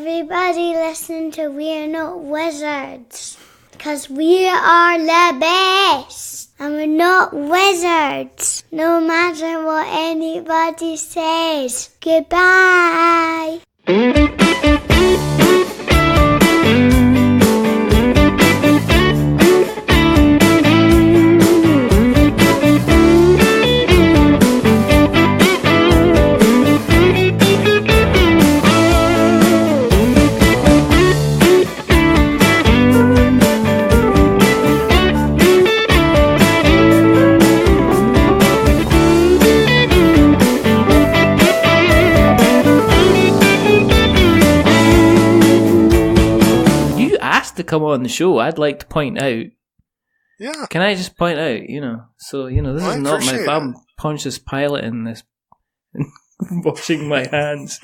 Everybody listen to We're Not Wizards. Because we are the best. And we're not wizards. No matter what anybody says. Goodbye. To come on the show, I'd like to point out. Yeah. Can I just point out, this is not my I'm Pontius Pilate in this, washing my hands.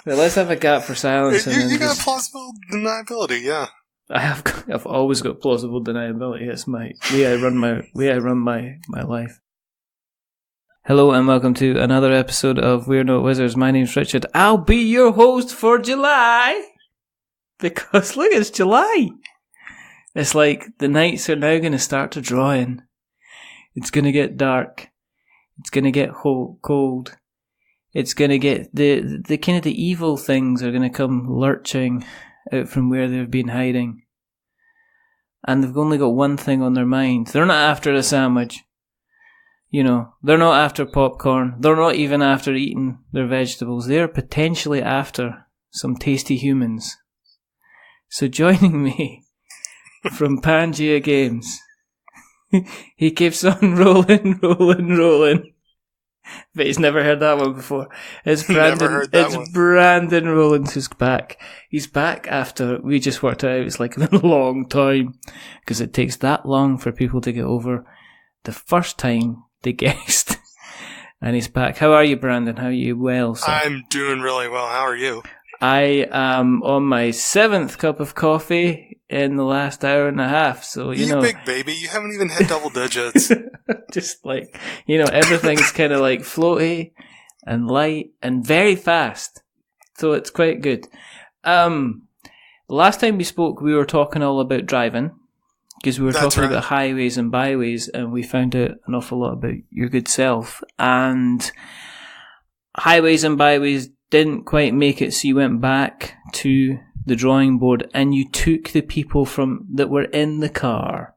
Now, let's have a gap for silence. You got plausible deniability, yeah. I've always got plausible deniability. It's my way I run my life. Hello and welcome to another episode of We're Not Wizards. My name's Richard. I'll be your host for July. Because, look, it's July. It's like the nights are now going to start to draw in. It's going to get dark. It's going to get cold. It's going to get the kind of the evil things are going to come lurching out from where they've been hiding. And they've only got one thing on their mind. They're not after a sandwich. They're not after popcorn. They're not even after eating their vegetables. They're potentially after some tasty humans. So joining me from Pangea Games, he keeps on rolling. But he's never heard that one before. It's Brandon Rollins who's back. He's back after we just worked out it's like a long time. Because it takes that long for people to get over the first time they guessed. And he's back. How are you, Brandon? How are you? Well, sir? I'm doing really well. How are you? I am on my 7th cup of coffee in the last hour and a half, so you big baby, you haven't even hit double digits. Just like, everything's kind of like floaty and light and very fast, so it's quite good. Last time we spoke, we were talking all about driving, because we were talking about Highways and Byways, and we found out an awful lot about your good self, and Highways and Byways didn't quite make it, so you went back to the drawing board and you took the people that were in the car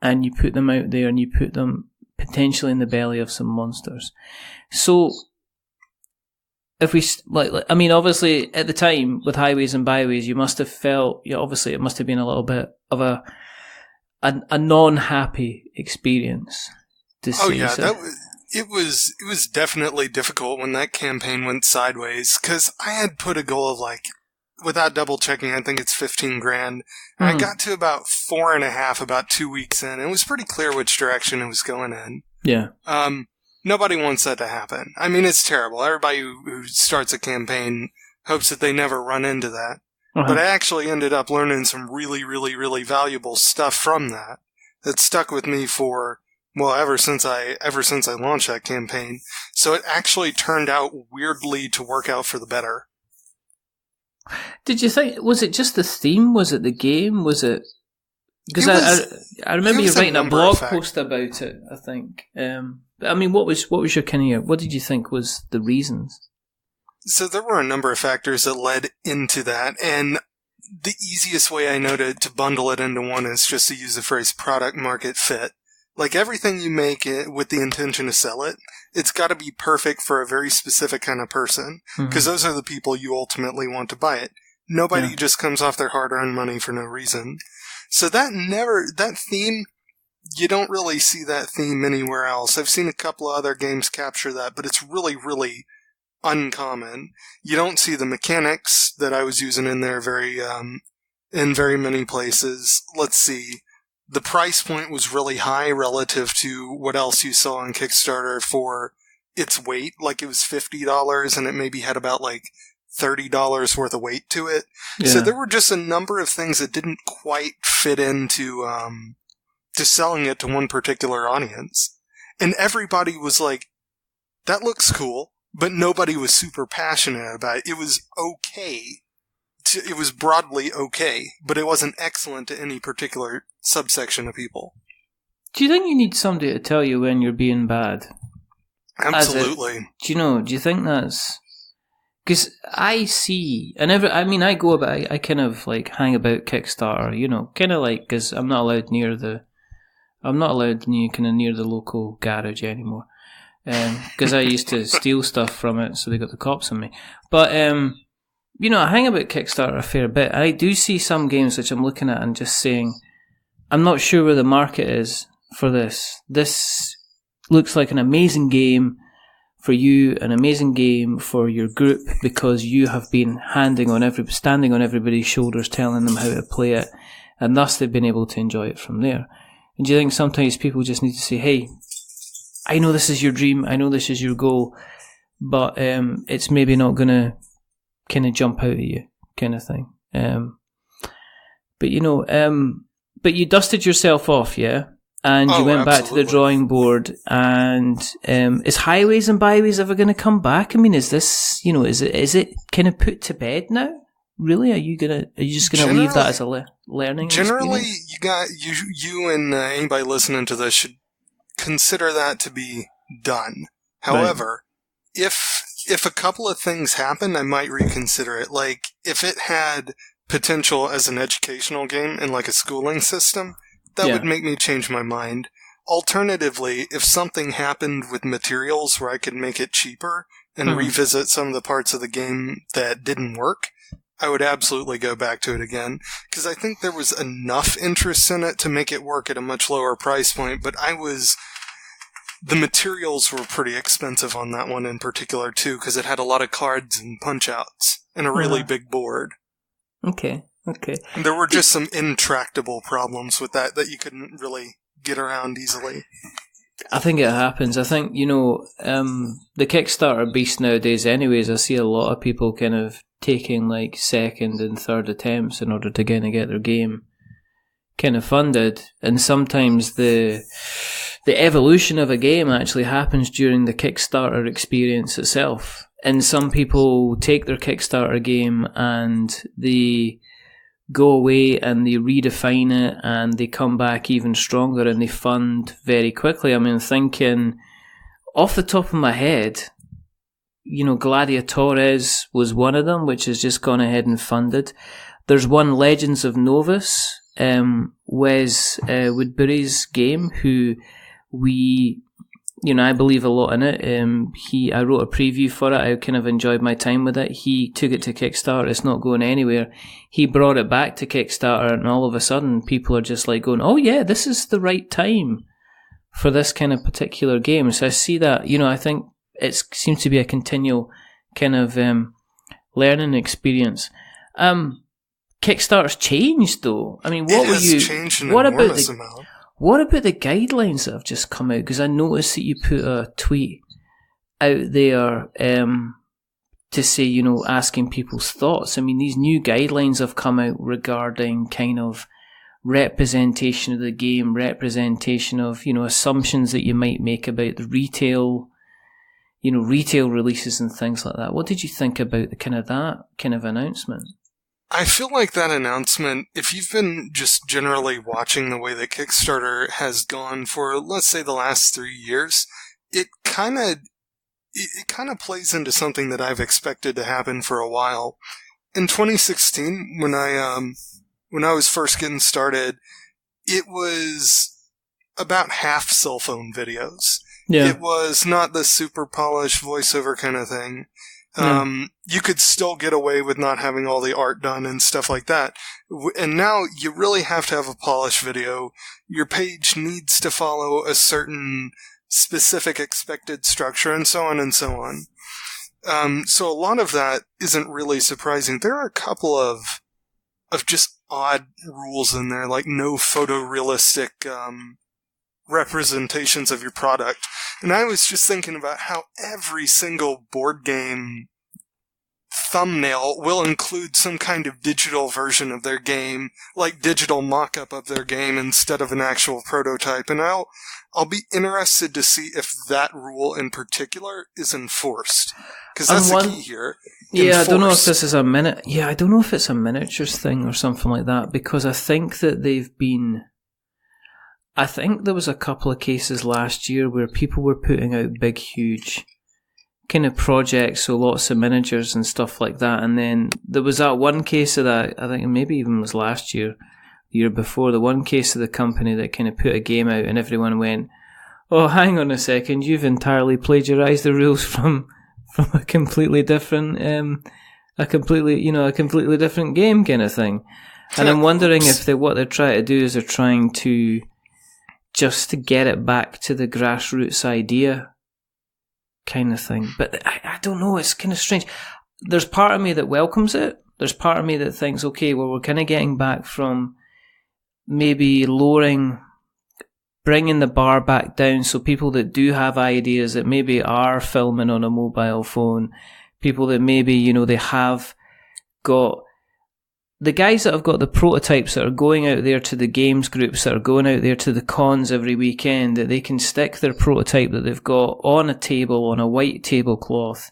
and you put them out there and you put them potentially in the belly of some monsters. So, if we obviously at the time with Highways and Byways, you must have felt, obviously it must have been a little bit of a non-happy experience to see. Oh yeah, It was definitely difficult when that campaign went sideways, because I had put a goal of without double checking, I think it's 15 grand. And I got to about 4.5 about 2 weeks in. It was pretty clear which direction it was going in. Yeah. Nobody wants that to happen. I mean, it's terrible. Everybody who starts a campaign hopes that they never run into that. Uh-huh. But I actually ended up learning some really, really, really valuable stuff from that stuck with me for... Well, ever since I launched that campaign. So it actually turned out weirdly to work out for the better. Did you think, was it just the theme? Was it the game? Was it... Because I remember you writing a blog post about it, I think. What was your kind of... What did you think was the reasons? So there were a number of factors that led into that, and the easiest way I know to bundle it into one is just to use the phrase product market fit. Like everything you make with the intention to sell it, it's got to be perfect for a very specific kind of person. Because those are the people you ultimately want to buy it. Nobody just comes off their hard-earned money for no reason. So that theme, you don't really see that theme anywhere else. I've seen a couple of other games capture that, but it's really, really uncommon. You don't see the mechanics that I was using in there in very many places. Let's see. The price point was really high relative to what else you saw on Kickstarter for its weight. Like it was $50 and it maybe had about $30 worth of weight to it. Yeah. So there were just a number of things that didn't quite fit into to selling it to one particular audience. And everybody was like, that looks cool, but nobody was super passionate about it. It was okay. It was broadly okay, but it wasn't excellent to any particular subsection of people. Do you think you need somebody to tell you when you're being bad? Absolutely. Do you think that's... Because I see, and I go about, I kind of like hang about Kickstarter, you know, kind of like, because I'm not allowed near the local garage anymore. Because I used to steal stuff from it, so they got the cops on me. But, you know, I hang about Kickstarter a fair bit. I do see some games which I'm looking at and just saying, I'm not sure where the market is for this. This looks like an amazing game for you, an amazing game for your group, because you have been standing on everybody's shoulders, telling them how to play it, and thus they've been able to enjoy it from there. And do you think sometimes people just need to say, hey, I know this is your dream, I know this is your goal, but it's maybe not going to kind of jump out at you, kind of thing. But you know, but you dusted yourself off, yeah? And you went back to the drawing board, and is Highways and Byways ever going to come back? I mean, is this, you know, is it kind of put to bed now? Really? Are you just gonna leave that as a learning? Generally, experience? you and anybody listening to this should consider that to be done. However, right. if a couple of things happen, I might reconsider it. Like if it had potential as an educational game and like a schooling system, that would make me change my mind. Alternatively, if something happened with materials where I could make it cheaper and revisit some of the parts of the game that didn't work, I would absolutely go back to it again. Because I think there was enough interest in it to make it work at a much lower price point, but the materials were pretty expensive on that one in particular too, because it had a lot of cards and punch-outs and a really big board. Okay. And there were just some intractable problems with that you couldn't really get around easily. I think it happens. I think, you know, the Kickstarter beast nowadays anyways, I see a lot of people kind of taking like second and third attempts in order to kind of get their game kind of funded. And sometimes the evolution of a game actually happens during the Kickstarter experience itself. And some people take their Kickstarter game and they go away and they redefine it and they come back even stronger and they fund very quickly. I mean, thinking off the top of my head, you know, Gladiatores was one of them, which has just gone ahead and funded. There's one, Legends of Novus, Wes Woodbury's game, who I believe a lot in it. I wrote a preview for it. I kind of enjoyed my time with it. He took it to Kickstarter. It's not going anywhere. He brought it back to Kickstarter, and all of a sudden, people are just like going, "Oh yeah, this is the right time for this kind of particular game." So I see that. You know, I think it seems to be a continual kind of learning experience. Kickstarter's changed, though. I mean, what about the guidelines that have just come out? Because I noticed that you put a tweet out there to say, you know, asking people's thoughts. I mean, these new guidelines have come out regarding kind of representation of the game, representation of, you know, assumptions that you might make about the retail releases and things like that. What did you think about that kind of announcement? I feel like that announcement, if you've been just generally watching the way that Kickstarter has gone for, let's say, the last 3 years, it kind of plays into something that I've expected to happen for a while. In 2016, when I was first getting started, it was about half cell phone videos. Yeah. It was not the super polished voiceover kind of thing. You could still get away with not having all the art done and stuff like that. And now you really have to have a polished video. Your page needs to follow a certain specific expected structure and so on and so on. So a lot of that isn't really surprising. There are a couple of just odd rules in there, like no photorealistic, representations of your product. And I was just thinking about how every single board game thumbnail will include some kind of digital version of their game, like digital mock-up of their game instead of an actual prototype. And I'll be interested to see if that rule in particular is enforced. Because that's the key here. Yeah, I don't know if this is I don't know if it's a miniatures thing or something like that, because I think that I think there was a couple of cases last year where people were putting out big, huge kind of projects, so lots of miniatures and stuff like that. And then there was that one case of that, I think maybe even was last year, the year before, the one case of the company that kind of put a game out and everyone went, oh, hang on a second, you've entirely plagiarised the rules from a completely different, a completely different game kind of thing. And I'm wondering if what they're trying to do is they're trying to just to get it back to the grassroots idea kind of thing. But I don't know, it's kind of strange. There's part of me that welcomes it. There's part of me that thinks, okay, well, we're kind of getting back from maybe bringing the bar back down, so people that do have ideas that maybe are filming on a mobile phone, people that maybe, they have got the guys that have got the prototypes that are going out there to the games groups, that are going out there to the cons every weekend, that they can stick their prototype that they've got on a table, on a white tablecloth,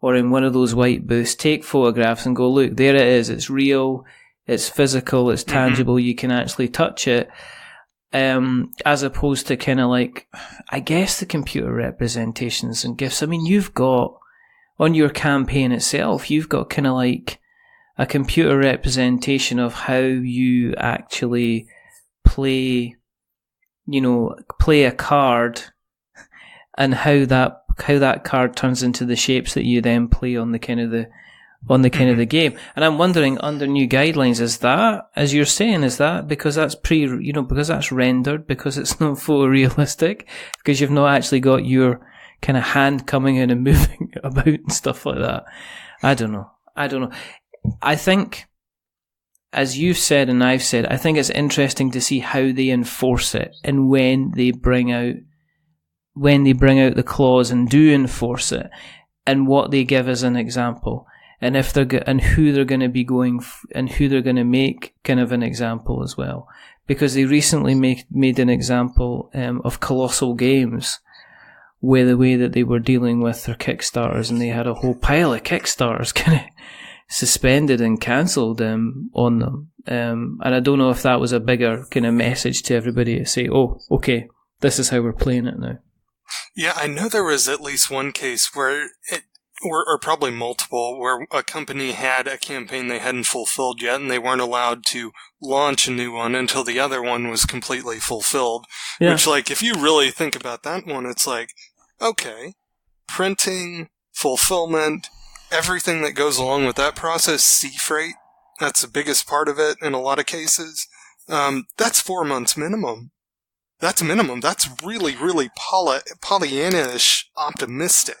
or in one of those white booths, take photographs and go, look, there it is, it's real, it's physical, it's tangible, you can actually touch it. As opposed to kind of like, I guess, the computer representations and GIFs. I mean, you've got, on your campaign itself, you've got kind of like a computer representation of how you actually play a card, and how that card turns into the shapes that you then play on the kind of the game. And I'm wondering, under new guidelines, is that, as you're saying, is that because that's because that's rendered, because it's not photorealistic, because you've not actually got your kind of hand coming in and moving about and stuff like that? I don't know. I think, as you've said and I've said, I think it's interesting to see how they enforce it, and when they bring out the clause and do enforce it, and what they give as an example, and if and who they're going to be going and who they're going to make kind of an example as well, because they recently made an example of Colossal Games, with the way that they were dealing with their Kickstarters, and they had a whole pile of Kickstarters kind of suspended and cancelled on them. And I don't know if that was a bigger kind of message to everybody to say, oh, okay, this is how we're playing it now. Yeah, I know there was at least one case where or probably multiple, where a company had a campaign they hadn't fulfilled yet, and they weren't allowed to launch a new one until the other one was completely fulfilled. Yeah. Which, like, if you really think about that one, it's like, okay, printing, fulfillment, everything that goes along with that process, sea freight, that's the biggest part of it in a lot of cases. That's 4 months minimum. That's minimum. That's really, really Pollyanna-ish optimistic.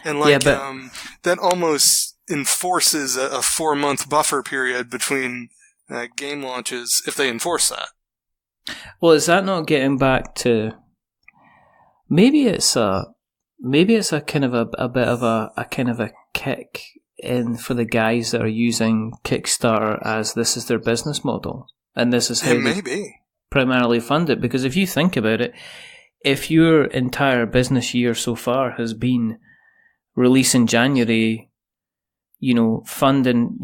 And like, that almost enforces a 4-month buffer period between game launches if they enforce that. Well, is that not getting back to, maybe it's a kind of a bit of a kind of a kick in for the guys that are using Kickstarter as this is their business model, and this is how they primarily fund it. Because if you think about it, if your entire business year so far has been release in January, fund in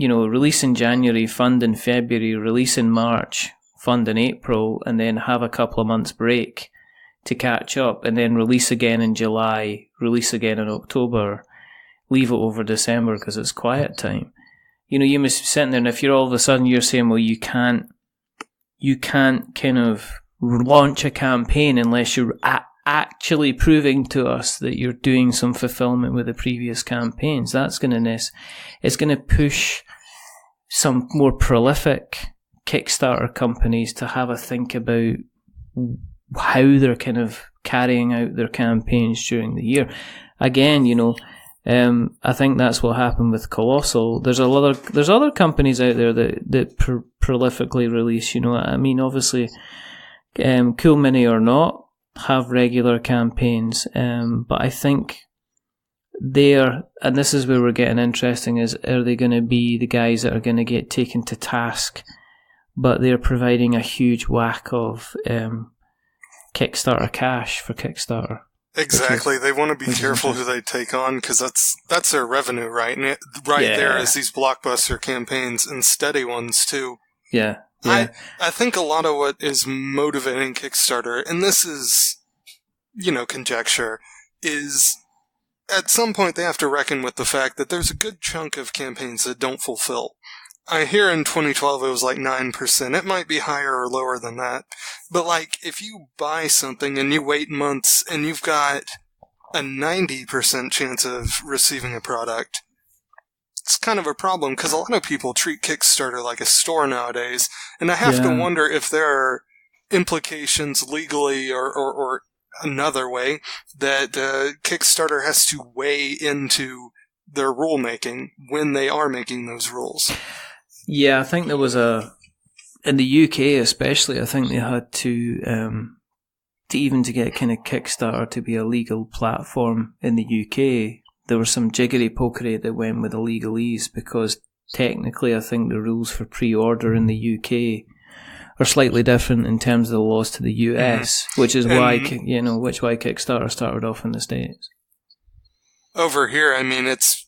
January, fund in February, release in March, fund in April, and then have a couple of months break to catch up, and then release again in July, release again in October, leave it over December because it's quiet time. You must be sitting there, and if you're all of a sudden you're saying, well, you can't kind of launch a campaign unless you're actually proving to us that you're doing some fulfillment with the previous campaigns. That's going to push some more prolific Kickstarter companies to have a think about how they're kind of carrying out their campaigns during the year. Again, I think that's what happened with Colossal. There's other companies out there that prolifically release. I mean, obviously, Cool Mini or not, have regular campaigns, but I think and this is where we're getting interesting, is are they going to be the guys that are going to get taken to task, but they're providing a huge whack of Kickstarter cash for Kickstarter? Exactly. They want to be careful who they take on, because that's their revenue, right? And there is these blockbuster campaigns, and steady ones too. Yeah. I think a lot of what is motivating Kickstarter, and this is, conjecture, is at some point they have to reckon with the fact that there's a good chunk of campaigns that don't fulfill. I hear in 2012 it was like 9%. It might be higher or lower than that. But if you buy something and you wait months and you've got a 90% chance of receiving a product, it's kind of a problem, because a lot of people treat Kickstarter like a store nowadays. And I have to wonder if there are implications legally or another way that Kickstarter has to weigh into their rulemaking when they are making those rules. Yeah, I think there was in the UK especially, I think they had to get kind of Kickstarter to be a legal platform in the UK, there was some jiggery-pokery that went with the legalese, because technically I think the rules for pre-order in the UK are slightly different in terms of the laws to the US, which is why Kickstarter started off in the States. Over here, it's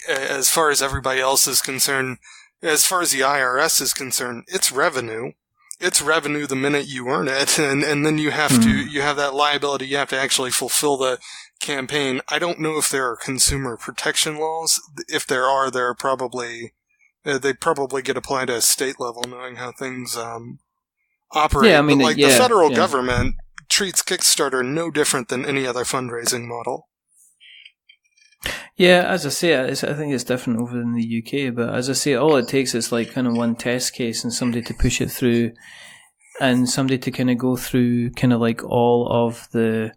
as far as everybody else is concerned, as far as the IRS is concerned, it's revenue. It's revenue the minute you earn it, and then you have you have that liability, you have to actually fulfill the campaign. I don't know if there are consumer protection laws. If there are, they probably get applied at a state level, knowing how things operate. Yeah, the federal government treats Kickstarter no different than any other fundraising model. Yeah, as I say, I think it's different over in the UK, but as I say, all it takes is kind of one test case and somebody to push it through, and somebody to kind of go through kind of all of the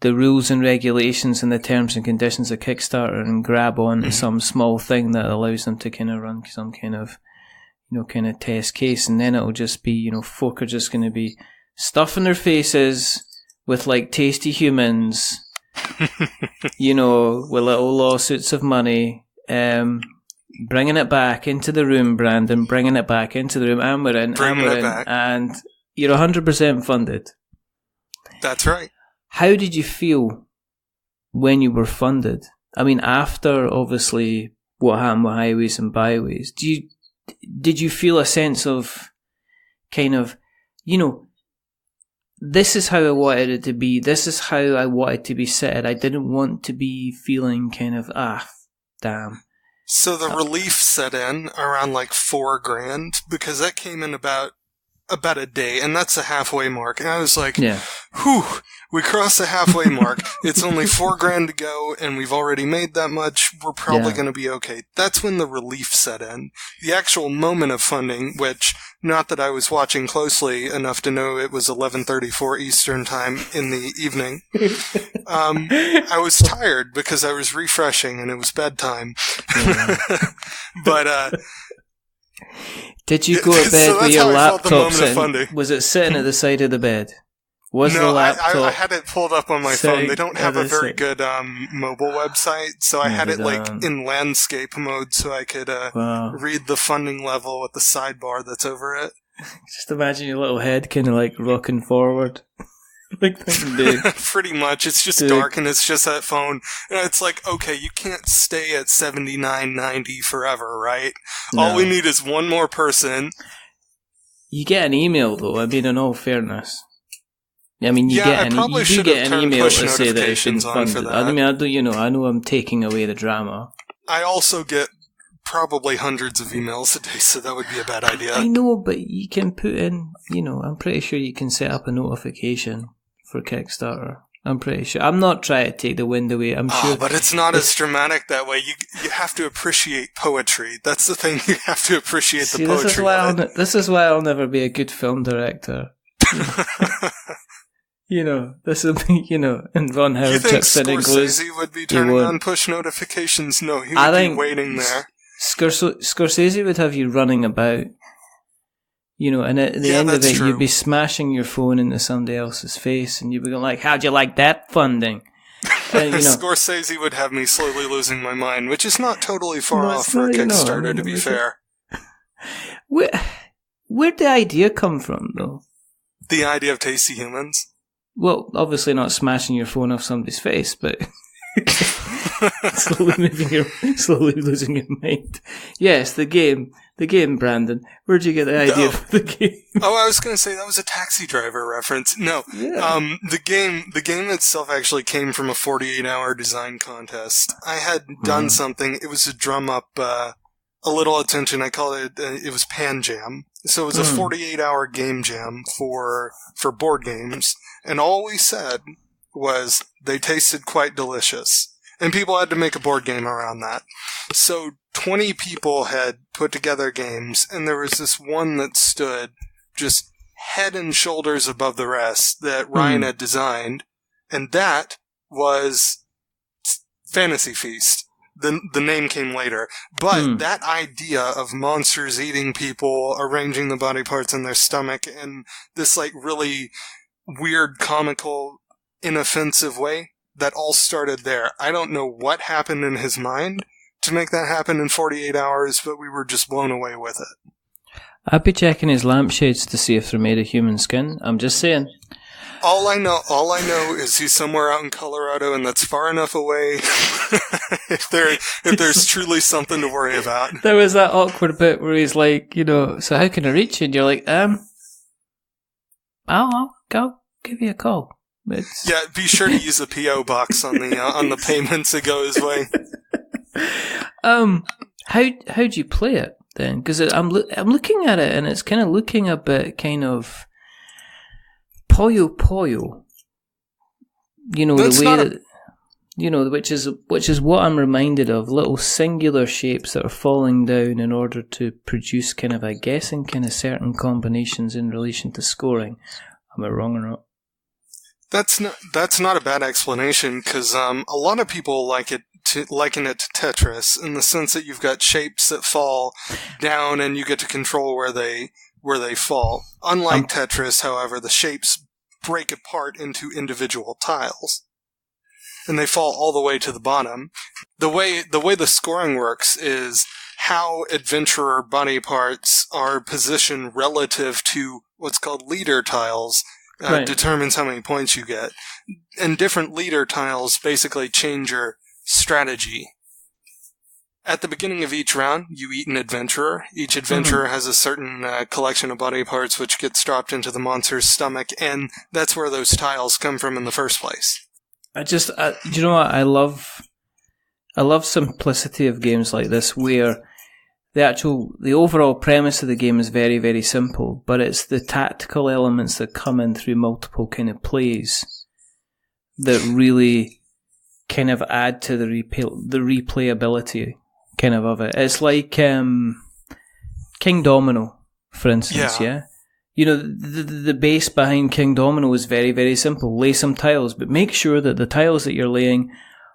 rules and regulations and the terms and conditions of Kickstarter and grab on to some small thing that allows them to kind of run some kind of, kind of test case, and then it'll just be, folk are just going to be stuffing their faces with tasty humans, with little lawsuits of money, bringing it back into the room, Brandon, bringing it back into the room, and we're in, and you're 100% funded. That's right. How did you feel when you were funded? After, obviously, what happened with Highways and Byways, did you feel a sense of kind of, this is how I wanted it to be, this is how I wanted to be set, I didn't want to be feeling kind of, damn. So the relief set in around $4,000, because that came in about a day, and that's the halfway mark. And I was like, whew, we crossed the halfway mark. It's only $4,000 to go, and we've already made that much. We're probably going to be okay. That's when the relief set in. The actual moment of funding, which, not that I was watching closely enough to know it was 11:34 Eastern time in the evening. I was tired because I was refreshing and it was bedtime. But, did you go to bed with your laptop sitting? Was it sitting at the side of the bed? No, I had it pulled up on my phone. They don't have a very good mobile website, so I had it in landscape mode so I could read the funding level with the sidebar that's over it. Just imagine your little head kind of rocking forward. Big. Pretty much. It's just dark and it's just that phone. And it's okay, you can't stay at 79.90 forever, right? No. All we need is one more person. You get an email, though, in all fairness. You get an email to say that it's been funded. I know I'm taking away the drama. I also get probably hundreds of emails a day, so that would be a bad idea. I know, but you can put in, I'm pretty sure you can set up a notification for Kickstarter. I'm pretty sure. I'm not trying to take the wind away. I'm sure. But it's not as dramatic that way. You have to appreciate poetry. That's the thing. You have to appreciate the poetry. This is why I'll never be a good film director. This will be, and Ron Howard chips in and goes, Scorsese would be turning on push notifications? No, he would be waiting there. Scorsese would have you running about, and at the end of it, you'd be smashing your phone into somebody else's face, and you'd be going how'd you like that funding? Scorsese would have me slowly losing my mind, which is not totally far off for a Kickstarter, to be fair. Where'd the idea come from, though? The idea of tasty humans? Well, obviously not smashing your phone off somebody's face, but slowly losing your mind. Yes, the game, Brandon. Where'd you get the idea for the game? I was going to say that was a Taxi Driver reference. No, the game itself actually came from a 48-hour design contest. I had done something. It was to drum up a little attention. I called it. It was Pangea. So it was a 48-hour game jam for board games, and all we said was they tasted quite delicious. And people had to make a board game around that. So 20 people had put together games, and there was this one that stood just head and shoulders above the rest that Ryan had designed, and that was Fantasy Feast. The name came later. But that idea of monsters eating people, arranging the body parts in their stomach in this like really weird, comical, inoffensive way, that all started there. I don't know what happened in his mind to make that happen in 48 hours, but we were just blown away with it. I'd be checking his lampshades to see if they're made of human skin. I'm just saying. All I know is he's somewhere out in Colorado, and that's far enough away if there's truly something to worry about. There was that awkward bit where he's like, so how can I reach you? And you're like, I'll give you a call. Yeah, be sure to use the P.O. box on the payments that go his way. How'd you play it then? Because I'm looking at it, and it's kind of looking a bit kind of Poyo. Which is what I'm reminded of. Little singular shapes that are falling down in order to produce kind of, I guess, in kind of certain combinations in relation to scoring. Am I wrong or not? That's not a bad explanation, because a lot of people liken it to Tetris in the sense that you've got shapes that fall down and you get to control where they fall. Unlike Tetris, however, the shapes break apart into individual tiles, and they fall all the way to the bottom. The way the scoring works is how adventurer body parts are positioned relative to what's called leader tiles. Determines how many points you get. And different leader tiles basically change your strategy. At the beginning of each round, you eat an adventurer. Each adventurer has a certain collection of body parts which gets dropped into the monster's stomach, and that's where those tiles come from in the first place. You know what? I love simplicity of games like this, where the overall premise of the game is very, very simple, but it's the tactical elements that come in through multiple kind of plays that really kind of add to the replayability kind of it. It's like King Domino, for instance, yeah? The base behind King Domino is very, very simple. Lay some tiles, but make sure that the tiles that you're laying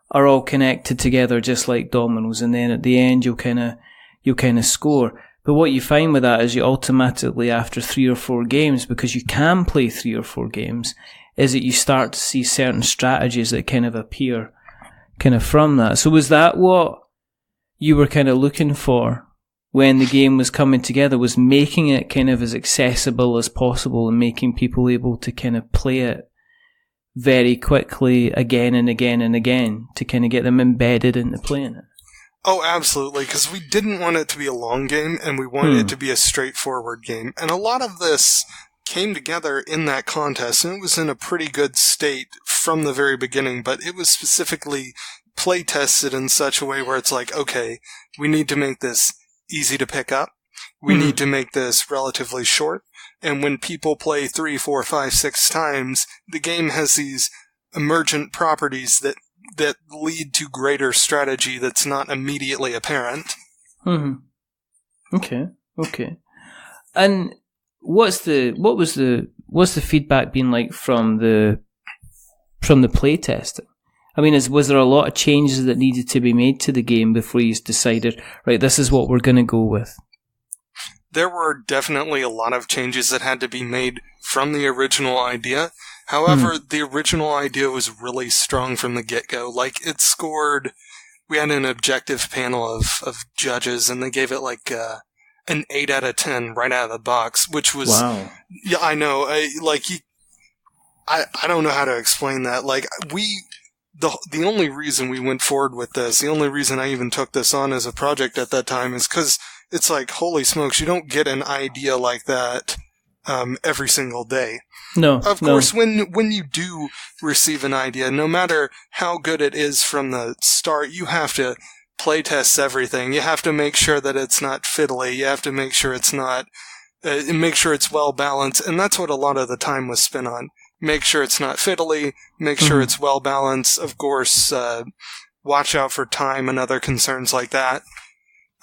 are all connected together just like dominoes, and then at the end you'll kind of score. But what you find with that is you automatically, after 3 or 4 games, because you can play 3 or 4 games, is that you start to see certain strategies that kind of appear kind of from that. So was that what you were kind of looking for when the game was coming together, was making it kind of as accessible as possible and making people able to kind of play it very quickly again and again and again to kind of get them embedded into playing it? Oh, absolutely, because we didn't want it to be a long game, and we wanted it to be a straightforward game. And a lot of this came together in that contest, and it was in a pretty good state from the very beginning, but it was specifically play-tested in such a way where it's like, okay, we need to make this easy to pick up, we need to make this relatively short, and when people play 3, 4, 5, 6 times, the game has these emergent properties that lead to greater strategy that's not immediately apparent. Okay. And what's the feedback been like from the play testing? I mean, was there a lot of changes that needed to be made to the game before you decided, right, this is what we're going to go with? There were definitely a lot of changes that had to be made from the original idea. However, the original idea was really strong from the get-go. Like, it scored... We had an objective panel of judges, and they gave it like an 8 out of 10 right out of the box, which was... Wow. Yeah, I know. I don't know how to explain that. Like, the only reason we went forward with this, the only reason I even took this on as a project at that time is because it's like, holy smokes, you don't get an idea like that every single day. No. Of course, when you do receive an idea, no matter how good it is from the start, you have to playtest everything. You have to make sure that it's not fiddly. You have to make sure it's not, make sure it's well balanced. And that's what a lot of the time was spent on. Make sure it's not fiddly. Make sure it's well balanced. Of course, watch out for time and other concerns like that.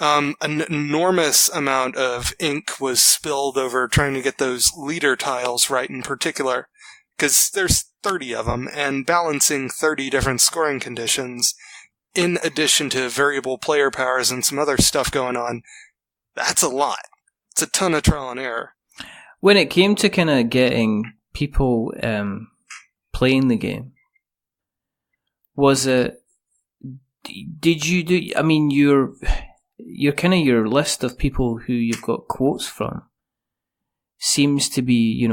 An enormous amount of ink was spilled over trying to get those leader tiles right in particular, because there's 30 of them, and balancing 30 different scoring conditions, in addition to variable player powers and some other stuff going on, that's a lot. It's a ton of trial and error. When it came to kind of getting people playing the game, was it... Did you do... I mean, your list of people who you've got quotes from seems to be,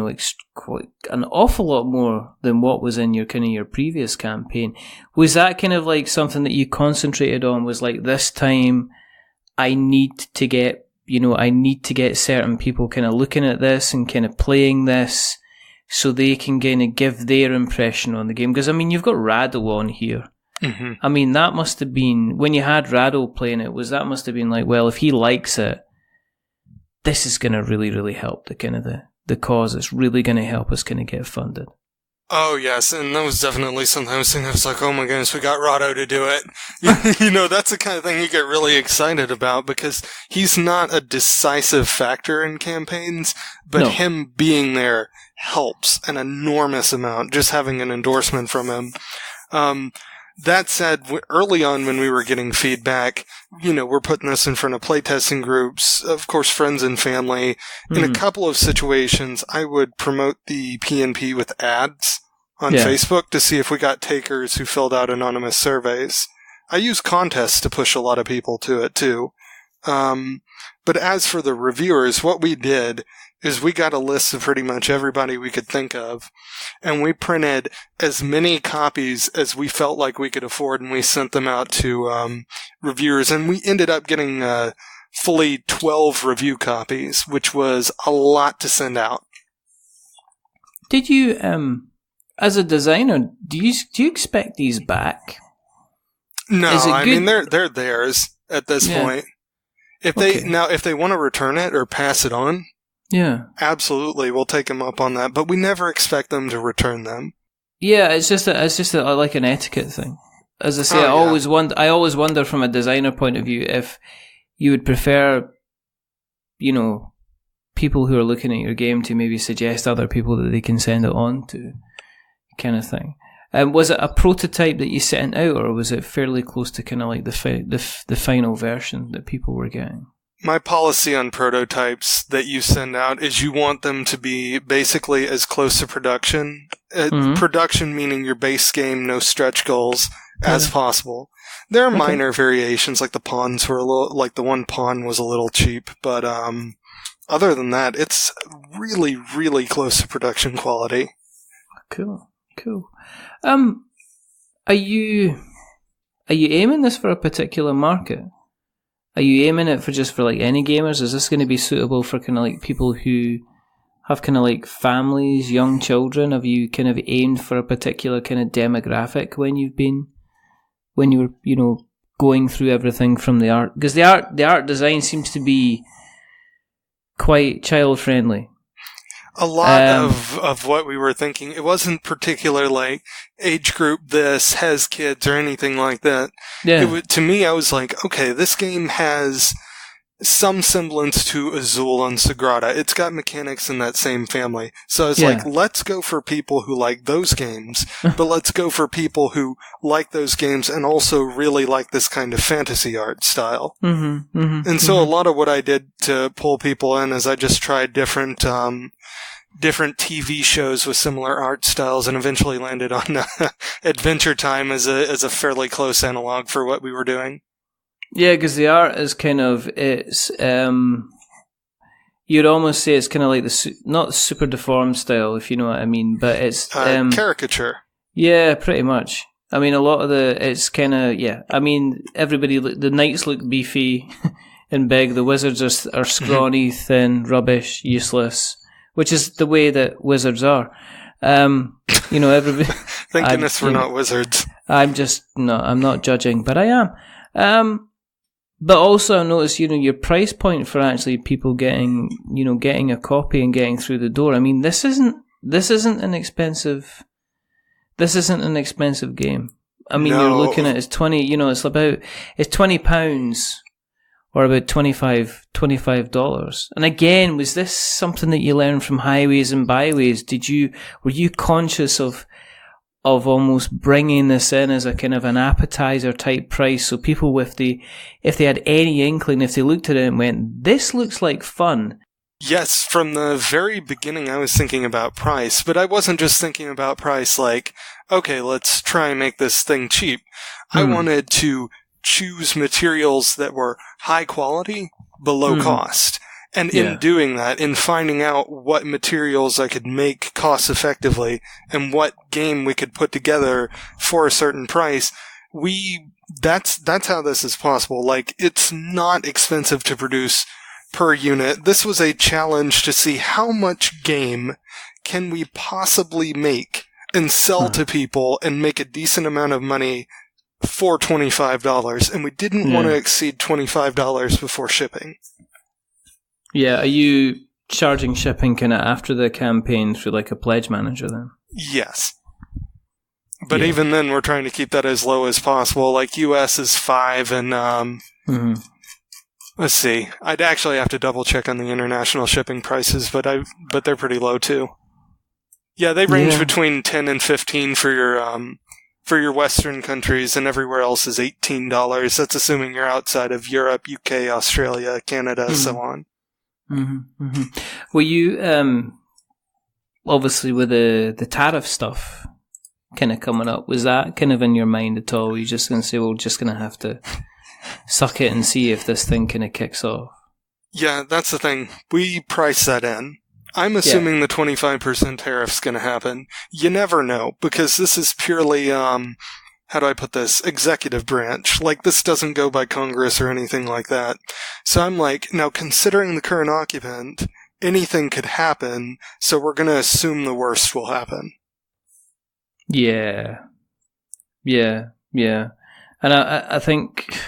quite an awful lot more than what was in your previous campaign. Was that kind of like something that you concentrated on? Was like, this time I need to get certain people kind of looking at this and kind of playing this so they can kind of give their impression on the game? Because, I mean, you've got Rado on here. Mm-hmm. I mean, that must have been, when you had Rado playing it, that must have been like, well, if he likes it, this is going to really, really help the cause. It's really going to help us kind of get funded. Oh, yes, and that was definitely something I was thinking. I was like, oh my goodness, we got Rado to do it. That's the kind of thing you get really excited about, because he's not a decisive factor in campaigns, but him being there helps an enormous amount, just having an endorsement from him. That said, early on when we were getting feedback, we're putting this in front of playtesting groups, of course, friends and family. In a couple of situations, I would promote the PNP with ads on Facebook to see if we got takers who filled out anonymous surveys. I use contests to push a lot of people to it, too. But as for the reviewers, what we did is we got a list of pretty much everybody we could think of, and we printed as many copies as we felt like we could afford, and we sent them out to reviewers, and we ended up getting fully 12 review copies, which was a lot to send out. Did you, as a designer, do you expect these back? No, I mean, they're theirs at this point. If they want to return it or pass it on, absolutely, we'll take them up on that. But we never expect them to return them. Yeah, it's just like an etiquette thing. As I say, I always wonder from a designer point of view if you would prefer, people who are looking at your game to maybe suggest other people that they can send it on to, kind of thing. Was it a prototype that you sent out, or was it fairly close to kind of like the final version that people were getting? My policy on prototypes that you send out is you want them to be basically as close to production. Production meaning your base game, no stretch goals, as possible. There are minor variations, like the pawns were the one pawn was a little cheap, but other than that, it's really, really close to production quality. Cool. Are you aiming this for a particular market? Are you aiming it for like any gamers? Is this going to be suitable for kind of like people who have kind of like families, young children? Have you kind of aimed for a particular kind of demographic when you were going through everything from the art? Because the art design seems to be quite child friendly. A lot of what we were thinking, it wasn't particular like age group this has kids or anything like that. Yeah. To me, I was like, okay, this game has some semblance to Azul and Sagrada. It's got mechanics in that same family. So I was like, let's go for people who like those games, but let's go for people who like those games and also really like this kind of fantasy art style. A lot of what I did to pull people in is I just tried different different TV shows with similar art styles, and eventually landed on Adventure Time as a fairly close analog for what we were doing. Yeah, because the art is kind of, it's, you'd almost say it's kind of like not super deformed style, if you know what I mean, but it's... caricature. Yeah, pretty much. I mean, a lot of it's kind of, yeah. I mean, the knights look beefy and big. The wizards are scrawny, thin, rubbish, useless, which is the way that wizards are. Everybody... Thank goodness we're not wizards. I'm not judging, but I am. But also I noticed, your price point for actually people getting a copy and getting through the door. I mean, this isn't an expensive game. I mean, No. You're looking at it's 20, it's £20 or about $25. And again, was this something that you learned from Highways and Byways? Were you conscious of almost bringing this in as a kind of an appetizer type price, so people if they had any inkling, if they looked at it and went, this looks like fun? Yes, from the very beginning I was thinking about price, but I wasn't just thinking about price like, okay, let's try and make this thing cheap. I wanted to choose materials that were high quality, below cost. And in doing that, in finding out what materials I could make cost effectively and what game we could put together for a certain price, that's how this is possible. Like, it's not expensive to produce per unit. This was a challenge to see how much game can we possibly make and sell to people and make a decent amount of money for $25. And we didn't want to exceed $25 before shipping. Yeah, are you charging shipping kind of after the campaign through like a pledge manager then? Yes. But even then, we're trying to keep that as low as possible. Like, US is $5 and, let's see. I'd actually have to double check on the international shipping prices, but they're pretty low too. Yeah, they range between 10 and 15 for your Western countries, and everywhere else is $18. That's assuming you're outside of Europe, UK, Australia, Canada, so on. Were you, obviously with the tariff stuff kind of coming up, was that kind of in your mind at all? Were you just going to say, well, we're just going to have to suck it and see if this thing kind of kicks off? Yeah, that's the thing. We price that in. I'm assuming the 25% tariff's going to happen. You never know, because this is purely, how do I put this? Executive branch. Like, this doesn't go by Congress or anything like that. So I'm like, now considering the current occupant, anything could happen, so we're going to assume the worst will happen. Yeah. And I think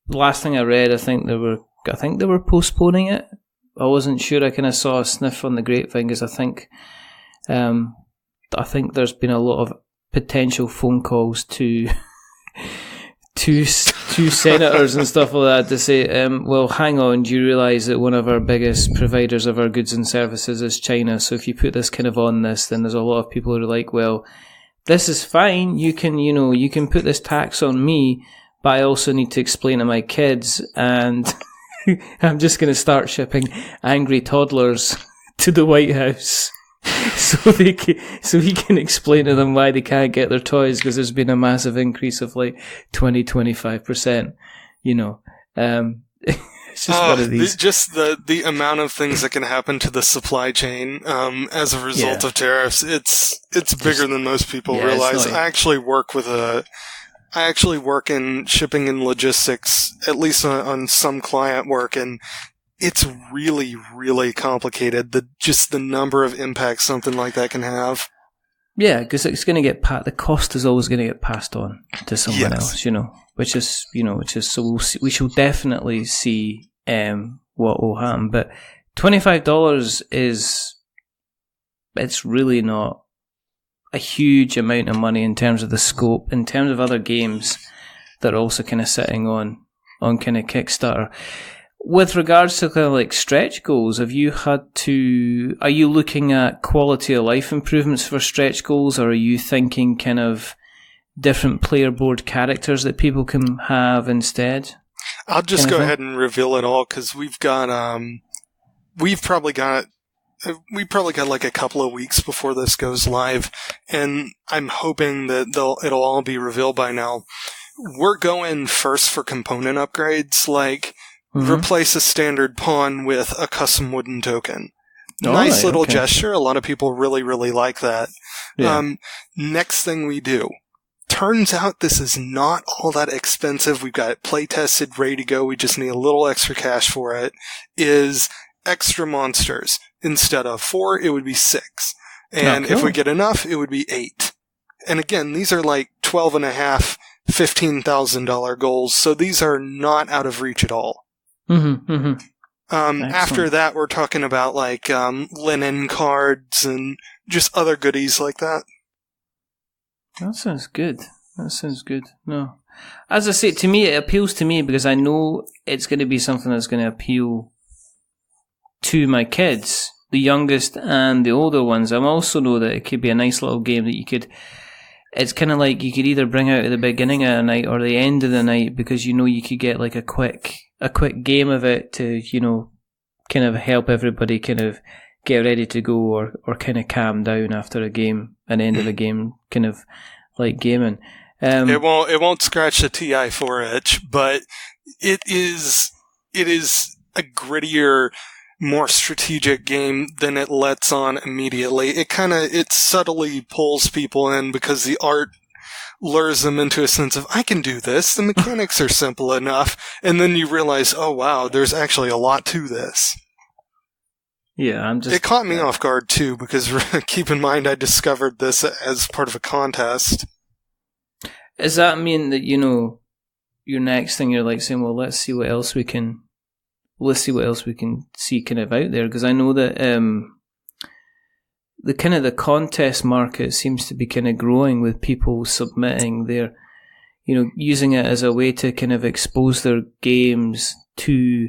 last thing I read, I think they were postponing it. I wasn't sure. I kind of saw a sniff on the grapevine because I think there's been a lot of potential phone calls to senators and stuff like that to say, well, hang on, do you realise that one of our biggest providers of our goods and services is China? So if you put this kind of on this, then there's a lot of people who are like, well, this is fine. You can put this tax on me, but I also need to explain to my kids, and I'm just going to start shipping angry toddlers to the White House so he can explain to them why they can't get their toys because there's been a massive increase of like 20-25%. It's just one of these. Just the amount of things that can happen to the supply chain as a result of tariffs. It's bigger than most people realize. I actually work in shipping and logistics, at least on some client work, and it's really, really complicated. The number of impacts something like that can have. Yeah, because it's going to the cost is always going to get passed on to someone else, which is so we shall definitely see what will happen. But $25 it's really not a huge amount of money in terms of the scope, in terms of other games that are also kind of sitting on kind of Kickstarter. With regards to kind of like stretch goals, are you looking at quality of life improvements for stretch goals, or are you thinking kind of different player board characters that people can have instead? I'll just go ahead and reveal it all, because we've probably got we probably got like a couple of weeks before this goes live, and I'm hoping that it'll all be revealed by now. We're going first for component upgrades, like replace a standard pawn with a custom wooden token. Nice little gesture. A lot of people really, really like that. Yeah. Next thing we do. Turns out this is not all that expensive. We've got it play tested, ready to go. We just need a little extra cash for it. Is extra monsters. Instead of 4, it would be 6. And if we get enough, it would be 8. And again, these are like $12.5, $15,000 goals. So these are not out of reach at all. After that, we're talking about like linen cards and just other goodies like that. That sounds good. No. As I say, to me, it appeals to me because I know it's going to be something that's going to appeal to my kids, the youngest and the older ones. I also know that it could be a nice little game that you could... It's kind of like you could either bring out at the beginning of the night or the end of the night because you know you could get like a quick game of it to, you know, kind of help everybody kind of get ready to go or kind of calm down after a game, an end of a game, kind of like gaming. It won't scratch the TI-4 itch, but it is a grittier, more strategic game than it lets on immediately. It subtly pulls people in because the art lures them into a sense of, I can do this, the mechanics are simple enough, and then you realize, oh wow, there's actually a lot to this. Yeah, it caught me off guard too, because keep in mind I discovered this as part of a contest. Does that mean that, you know, your next thing you're like saying, well, let's see what else we can see kind of out there? Because I know that the contest market seems to be kind of growing with people submitting their, you know, using it as a way to kind of expose their games to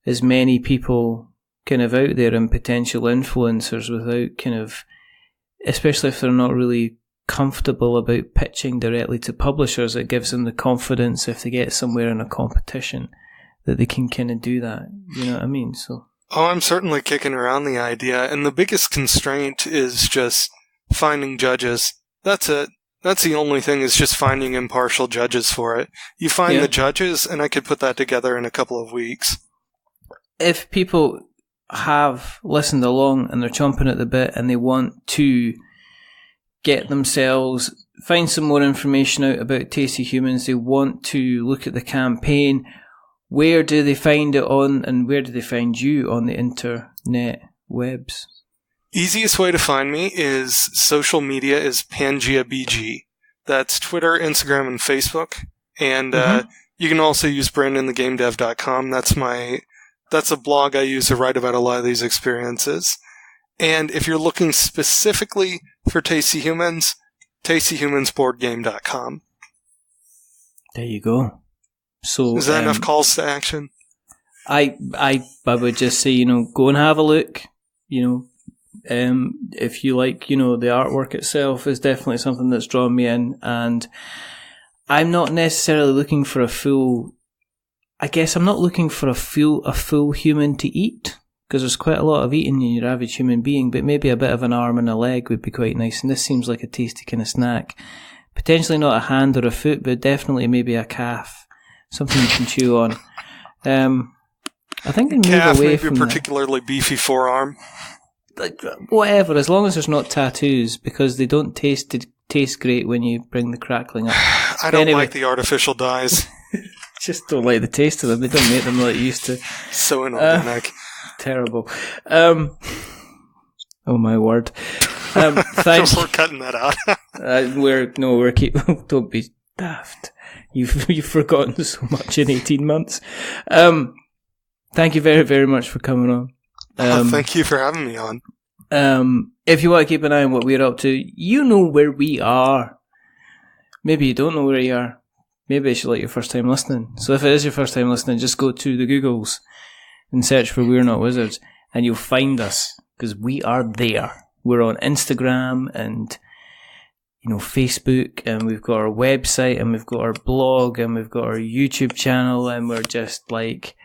as many people kind of out there and potential influencers without kind of, especially if they're not really comfortable about pitching directly to publishers. It gives them the confidence if they get somewhere in a competition that they can kind of do that. You know what I mean? So. Oh, I'm certainly kicking around the idea, and the biggest constraint is just finding judges. That's it. That's the only thing, is just finding impartial judges for it. You find the judges, and I could put that together in a couple of weeks. If people have listened along and they're chomping at the bit and they want to get themselves, find some more information out about Tasty Humans, they want to look at the campaign, where do they find it on, and where do they find you on the internet webs? Easiest way to find me is social media is Pangea BG. That's Twitter, Instagram, and Facebook. And you can also use BrandonTheGameDev.com. That's a blog I use to write about a lot of these experiences. And if you're looking specifically for Tasty Humans, TastyHumansBoardGame.com. There you go. So is that enough calls to action? I would just say, you know, go and have a look. You know, if you like, you know, the artwork itself is definitely something that's drawn me in, and I'm not necessarily looking for a full. I guess I'm not looking for a full human to eat, because there's quite a lot of eating in your average human being, but maybe a bit of an arm and a leg would be quite nice, and this seems like a tasty kind of snack. Potentially not a hand or a foot, but definitely maybe a calf, something you can chew on. I think they move calf, away maybe from a particularly beefy forearm. Like, whatever, as long as there's not tattoos, because they don't taste great when you bring the crackling up. I don't like the artificial dyes. Just don't like the taste of them. They don't make them like it used to. So inorganic. Terrible. Oh my word. Thanks. We're cutting that out. Don't be daft. You've forgotten so much in 18 months. Thank you very, very much for coming on. Thank you for having me on. If you want to keep an eye on what we're up to, you know where we are. Maybe you don't know where you are. Maybe it's like your first time listening. So if it is your first time listening, just go to the Googles and search for We're Not Wizards, and you'll find us, because we are there. We're on Instagram and, you know, Facebook, and we've got our website, and we've got our blog, and we've got our YouTube channel, and we're just like,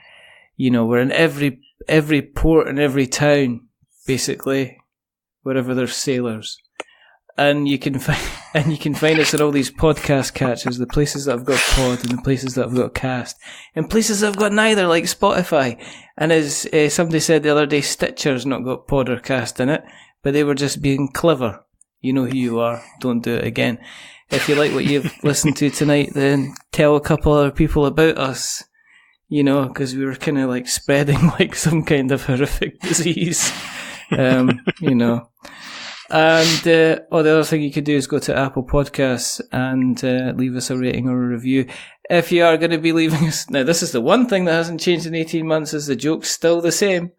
you know, we're in every port and every town basically, wherever there's sailors. And you can find us at all these podcast catchers, the places that have got pod and the places that have got cast, and places that have got neither, like Spotify. And as somebody said the other day, Stitcher's not got pod or cast in it, but they were just being clever. You know who you are. Don't do it again. If you like what you've listened to tonight, then tell a couple other people about us. You know, because we were kind of like spreading like some kind of horrific disease. You know. And the other thing you could do is go to Apple Podcasts and leave us a rating or a review. If you are going to be leaving us... Now, this is the one thing that hasn't changed in 18 months, is the joke's still the same.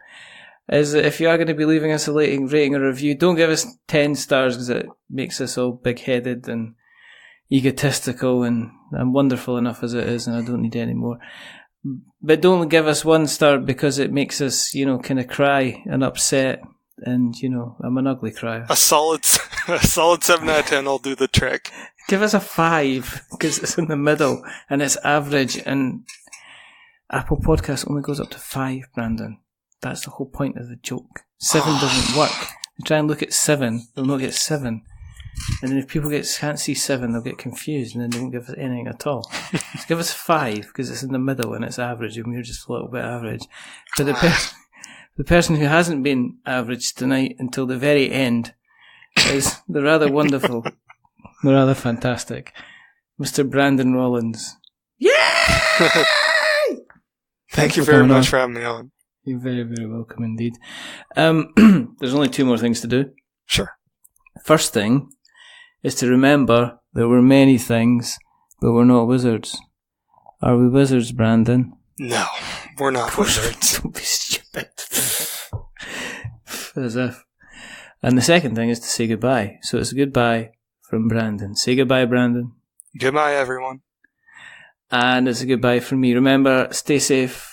Is that if you are going to be leaving us a rating or review, don't give us 10 stars because it makes us all big-headed and egotistical, and I'm wonderful enough as it is and I don't need any more. But don't give us 1 star because it makes us, you know, kind of cry and upset. And, you know, I'm an ugly crier. A solid 7 out of 10 will do the trick. Give us a 5, because it's in the middle, and it's average, and Apple Podcasts only goes up to 5, Brandon. That's the whole point of the joke. 7 doesn't work. You try and look at 7, they'll not get 7. And then if people can't see 7, they'll get confused, and then they won't give us anything at all. So give us 5, because it's in the middle, and it's average, and we're just a little bit average. But the person who hasn't been average tonight until the very end is the rather wonderful, the rather fantastic Mr. Brandon Rollins. Yay! Thank you very much for having me on. You're very, very welcome indeed. There's only 2 more things to do. Sure. First thing is to remember there were many things, but we're not wizards. Are we wizards, Brandon? No, we're not wizards. Don't be stupid. As if. And the second thing is to say goodbye. So it's a goodbye from Brandon. Say goodbye, Brandon. Goodbye, everyone. And it's a goodbye from me. Remember, stay safe,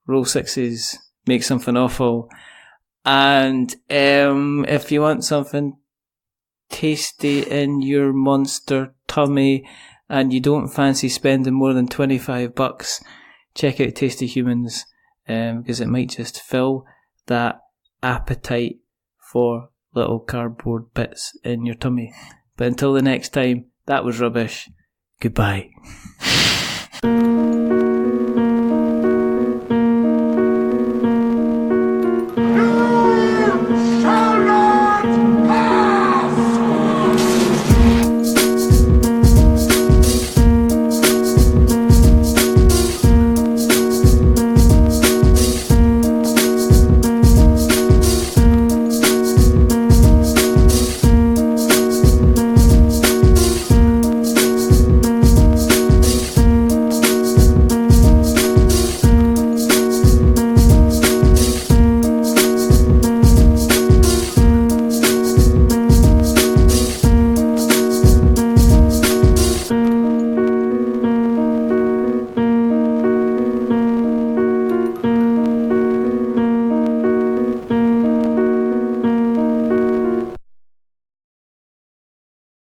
roll 6s, make something awful. And if you want something tasty in your monster tummy and you don't fancy spending more than $25, check out Tasty Humans, because it might just fill that appetite for little cardboard bits in your tummy. But until the next time, that was rubbish. Goodbye.